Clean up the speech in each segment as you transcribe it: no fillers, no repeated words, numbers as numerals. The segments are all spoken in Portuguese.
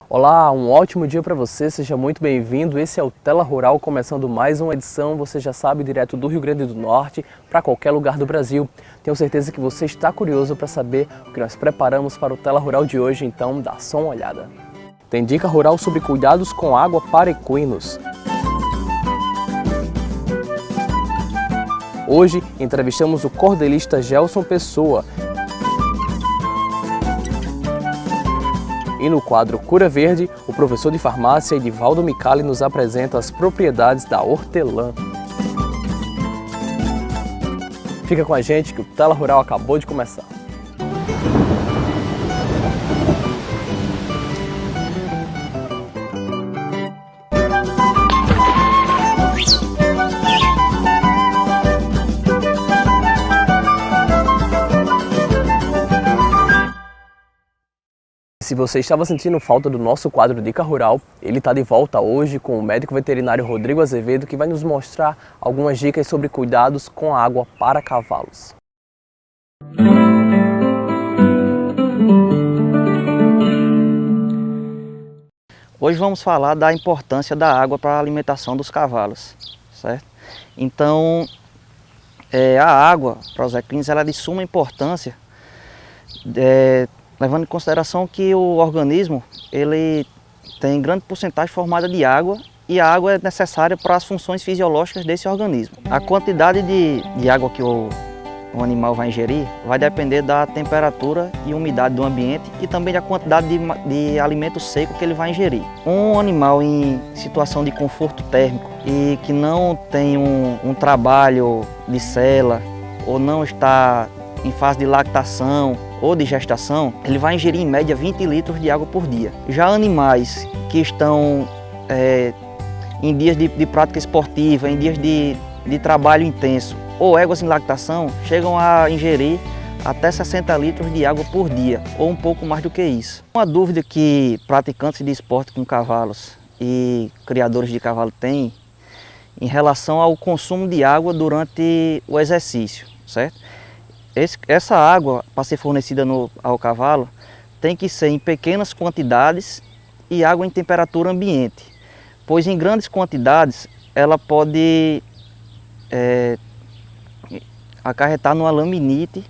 Olá, um ótimo dia para você, seja muito bem-vindo. Esse é o Tela Rural, começando mais uma edição, você já sabe, direto do Rio Grande do Norte para qualquer lugar do Brasil. Tenho certeza que você está curioso para saber o que nós preparamos para o Tela Rural de hoje, então dá só uma olhada. Tem dica rural sobre cuidados com água para equinos. Hoje entrevistamos o cordelista Gelson Pessoa. E no quadro Cura Verde, o professor de farmácia Edivaldo Micali nos apresenta as propriedades da hortelã. Fica com a gente que o Tela Rural acabou de começar. Se você estava sentindo falta do nosso quadro Dica Rural, ele está de volta hoje com o médico veterinário Rodrigo Azevedo, que vai nos mostrar algumas dicas sobre cuidados com água para cavalos. Hoje vamos falar da importância da água para a alimentação dos cavalos, certo? Então, a água para os equinos ela é de suma importância, levando em consideração que o organismo ele tem grande porcentagem formada de água e a água é necessária para as funções fisiológicas desse organismo. A quantidade de água que o animal vai ingerir vai depender da temperatura e umidade do ambiente e também da quantidade de alimento seco que ele vai ingerir. Um animal em situação de conforto térmico e que não tem um trabalho de sela ou não está em fase de lactação ou de gestação, ele vai ingerir em média 20 litros de água por dia. Já animais que estão em dias de prática esportiva, em dias de trabalho intenso ou éguas em lactação, chegam a ingerir até 60 litros de água por dia, ou um pouco mais do que isso. Uma dúvida que praticantes de esporte com cavalos e criadores de cavalo têm em relação ao consumo de água durante o exercício, certo? Essa água, para ser fornecida ao cavalo, tem que ser em pequenas quantidades e água em temperatura ambiente, pois em grandes quantidades ela pode acarretar numa laminite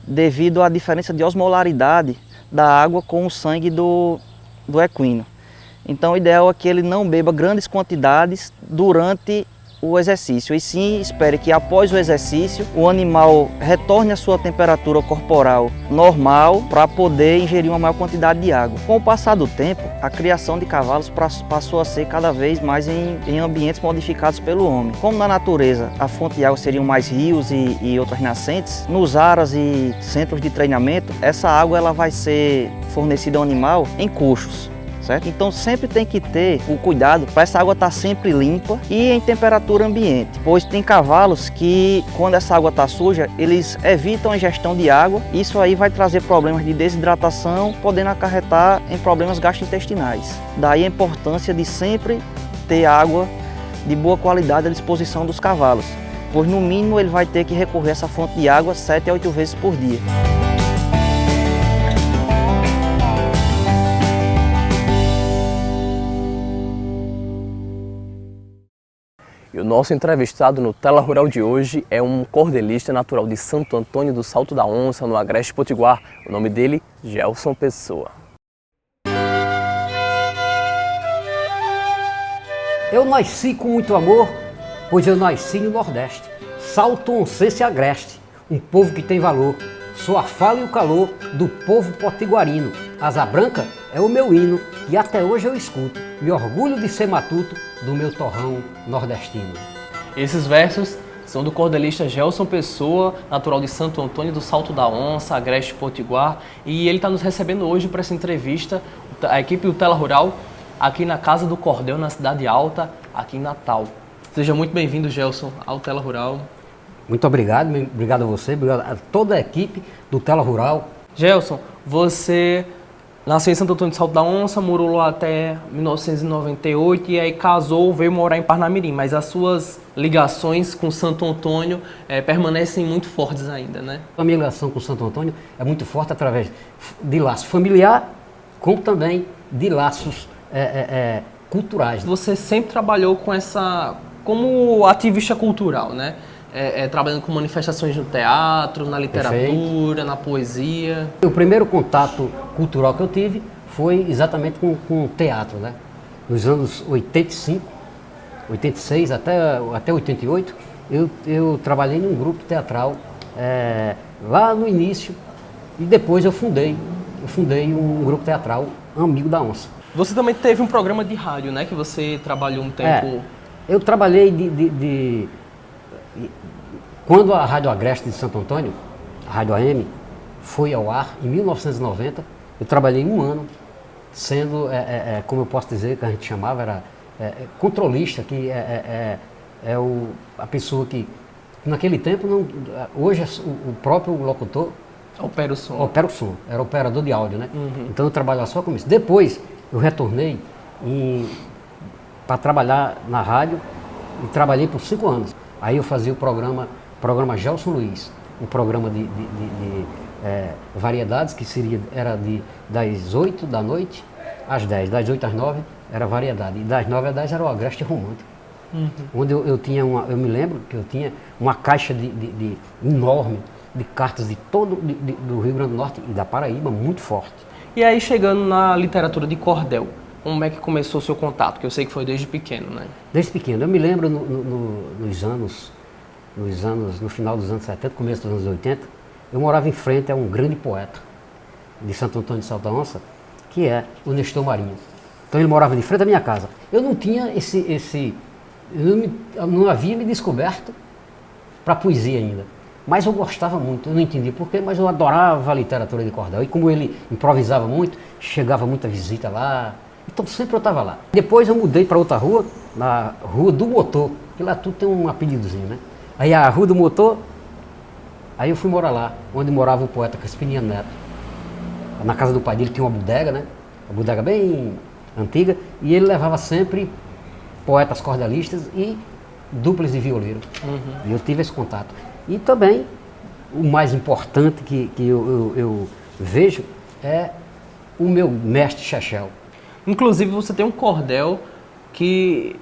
devido à diferença de osmolaridade da água com o sangue do equino. Então o ideal é que ele não beba grandes quantidades durante o exercício, e sim espere que após o exercício o animal retorne à sua temperatura corporal normal para poder ingerir uma maior quantidade de água. Com o passar do tempo, a criação de cavalos passou a ser cada vez mais em ambientes modificados pelo homem. Como na natureza a fonte de água seriam mais rios e outras nascentes, nos aras e centros de treinamento, essa água ela vai ser fornecida ao animal em coxos. Certo? Então sempre tem que ter o cuidado para essa água estar sempre limpa e em temperatura ambiente, pois tem cavalos que quando essa água está suja, eles evitam a ingestão de água, isso aí vai trazer problemas de desidratação, podendo acarretar em problemas gastrointestinais. Daí a importância de sempre ter água de boa qualidade à disposição dos cavalos, pois no mínimo ele vai ter que recorrer a essa fonte de água 7 a 8 vezes por dia. E o nosso entrevistado no Tela Rural de hoje é um cordelista natural de Santo Antônio do Salto da Onça, no Agreste Potiguar. O nome dele, Gelson Pessoa. Eu nasci com muito amor, pois eu nasci no Nordeste. Salto Oncense Agreste, um povo que tem valor. Sou a fala e o calor do povo potiguarino. Asa branca é o meu hino e até hoje eu escuto. Me orgulho de ser matuto do meu torrão nordestino. Esses versos são do cordelista Gelson Pessoa, natural de Santo Antônio do Salto da Onça, Agreste Potiguar, e ele está nos recebendo hoje para essa entrevista, a equipe do Tela Rural, aqui na Casa do Cordel, na Cidade Alta, aqui em Natal. Seja muito bem-vindo, Gelson, ao Tela Rural. Muito obrigado a você, obrigado a toda a equipe do Tela Rural. Gelson, você nasceu em Santo Antônio do Salto da Onça, morou lá até 1998 e aí casou, veio morar em Parnamirim, mas as suas ligações com Santo Antônio permanecem muito fortes ainda, né? A minha ligação com Santo Antônio é muito forte através de laço familiar, como também de laços culturais. Você sempre trabalhou com como ativista cultural, né? Trabalhando com manifestações no teatro, na literatura, Perfeito. na poesia. O primeiro contato cultural que eu tive foi exatamente com o teatro, né? Nos anos 85, 86 até 88, eu trabalhei num grupo teatral lá no início e depois eu fundei um grupo teatral Amigo da Onça. Você também teve um programa de rádio, né? Que você trabalhou um tempo... Eu trabalhei quando a Rádio Agreste de Santo Antônio, a Rádio AM, foi ao ar em 1990, eu trabalhei um ano sendo, como eu posso dizer, que a gente chamava, era controlista, que a pessoa que, naquele tempo, hoje o próprio locutor Opera o som. opera o som, era operador de áudio, né? Então eu trabalhava só com isso. Depois eu retornei para trabalhar na rádio e trabalhei por 5 anos. Aí eu fazia o programa Gelson Luiz, um programa de variedades que era das 8 da noite às 10, das 8 às 9 era variedade, e das 9 às 10 era o Agreste Romântico. Onde eu me lembro que eu tinha uma caixa enorme de cartas do Rio Grande do Norte e da Paraíba, muito forte. E aí, chegando na literatura de cordel, como é que começou o seu contato? Que eu sei que foi desde pequeno, né? Desde pequeno. Eu me lembro no final dos anos 70, começo dos anos 80, eu morava em frente a um grande poeta de Santo Antônio de Salto da Onça, que é o Nestor Marinho. Então ele morava de frente à minha casa. Eu não tinha eu não havia me descoberto para poesia ainda. Mas eu gostava muito, eu não entendi porquê, mas eu adorava a literatura de cordel. E como ele improvisava muito, chegava muita visita lá, então sempre eu estava lá. Depois eu mudei para outra rua, na Rua do Motor, que lá tudo tem um apelidozinho, né? Aí a Rua do Motor, aí eu fui morar lá, onde morava o poeta Crispiniano Neto. Na casa do pai dele tinha uma bodega, né? Uma bodega bem antiga, e ele levava sempre poetas cordelistas e duplas de violeiro. E eu tive esse contato. E também, o mais importante que eu vejo é o meu mestre Chechel. Inclusive, você tem um cordel que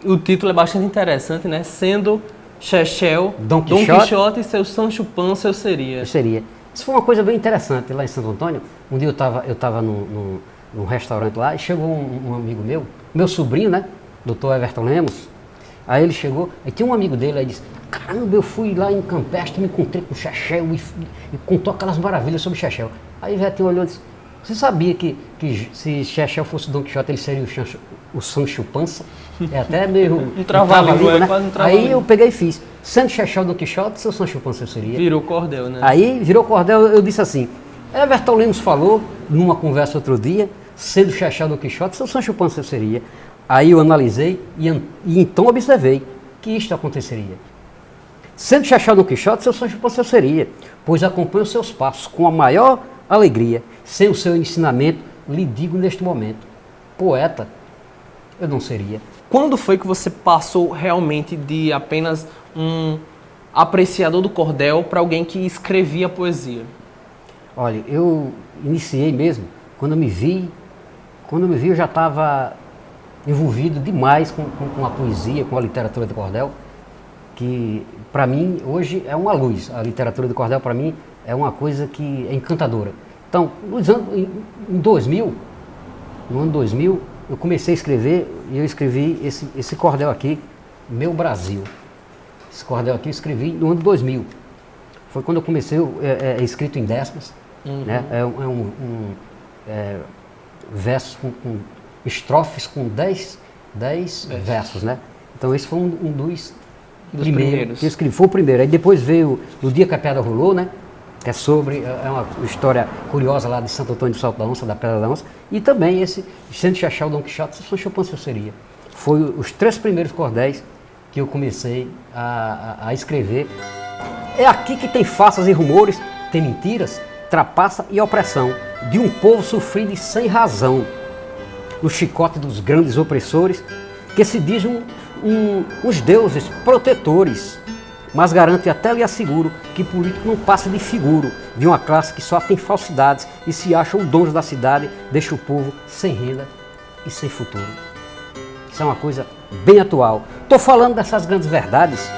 o título é bastante interessante, né? Sendo Chechel, Dom Quixote e seu Sancho Panza, eu seria. Isso foi uma coisa bem interessante lá em Santo Antônio. Um dia eu estava num restaurante lá e chegou um amigo meu sobrinho, né? Dr. Everton Lemos. Aí ele chegou, aí tinha um amigo dele, aí disse: caramba, eu fui lá em Campestre, me encontrei com o Chechel e contou aquelas maravilhas sobre o Chechel. Aí o Vetinho olhou e disse: você sabia que se Chechel fosse Dom Quixote, ele seria o Sancho Panza? É até meio um trava-língua, né? Quase um trava-língua. Aí eu peguei e fiz: sendo Chechel Dom Quixote, seu Sancho Panza eu seria. Virou cordel, né? Aí virou cordel, eu disse assim: Everton Lemos falou, numa conversa outro dia, sendo Chechel Dom Quixote, seu Sancho Panza eu seria. Aí eu analisei e então observei que isto aconteceria. Sendo Chechel Dom Quixote, seu Sancho Panza eu seria, pois acompanho os seus passos com a maior alegria. Sem o seu ensinamento, lhe digo neste momento: poeta eu não seria. Quando foi que você passou realmente de apenas um apreciador do cordel para alguém que escrevia poesia? Olha, eu iniciei mesmo, quando eu me vi eu já estava envolvido demais com a poesia, com a literatura de cordel, que para mim hoje é uma luz. A literatura de cordel para mim é uma coisa que é encantadora. Então, no ano 2000, eu comecei a escrever e eu escrevi esse cordel aqui, Meu Brasil. Esse cordel aqui eu escrevi no ano 2000. Foi quando eu comecei, escrito em décimas, né? Versos com estrofes com 10 versos, né? Então esse foi um dos primeiros que eu escrevi, foi o primeiro. Aí depois veio O Dia que a Pedra Rolou, né? Que é uma história curiosa lá de Santo Antônio de Salto da Onça, da Pedra da Onça, e também esse Sendo Chechel Dom Quixote, Sancho Panza eu seria. Foi os 3 primeiros cordéis que eu comecei a escrever. É aqui que tem farsas e rumores, tem mentiras, trapaça e opressão de um povo sofrido e sem razão, no chicote dos grandes opressores, que se dizem uns deuses protetores, mas garanto e até lhe asseguro que político não passa de figuro de uma classe que só tem falsidades e se acham donos da cidade, deixa o povo sem renda e sem futuro. Isso é uma coisa bem atual. Estou falando dessas grandes verdades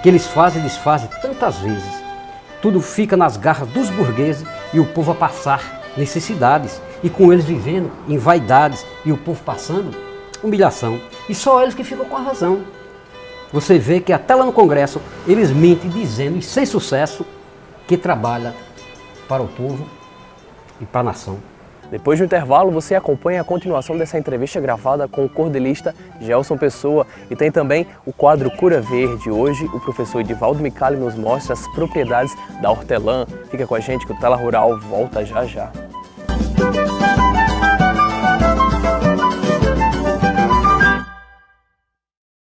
que eles fazem e desfazem tantas vezes. Tudo fica nas garras dos burgueses e o povo a passar necessidades, e com eles vivendo em vaidades e o povo passando humilhação. E só eles que ficam com a razão. Você vê que até lá no Congresso eles mentem dizendo, e sem sucesso, que trabalha para o povo e para a nação. Depois do intervalo, você acompanha a continuação dessa entrevista gravada com o cordelista Gelson Pessoa e tem também o quadro Cura Verde. Hoje, o professor Edivaldo Micali nos mostra as propriedades da hortelã. Fica com a gente que o Tela Rural volta já já.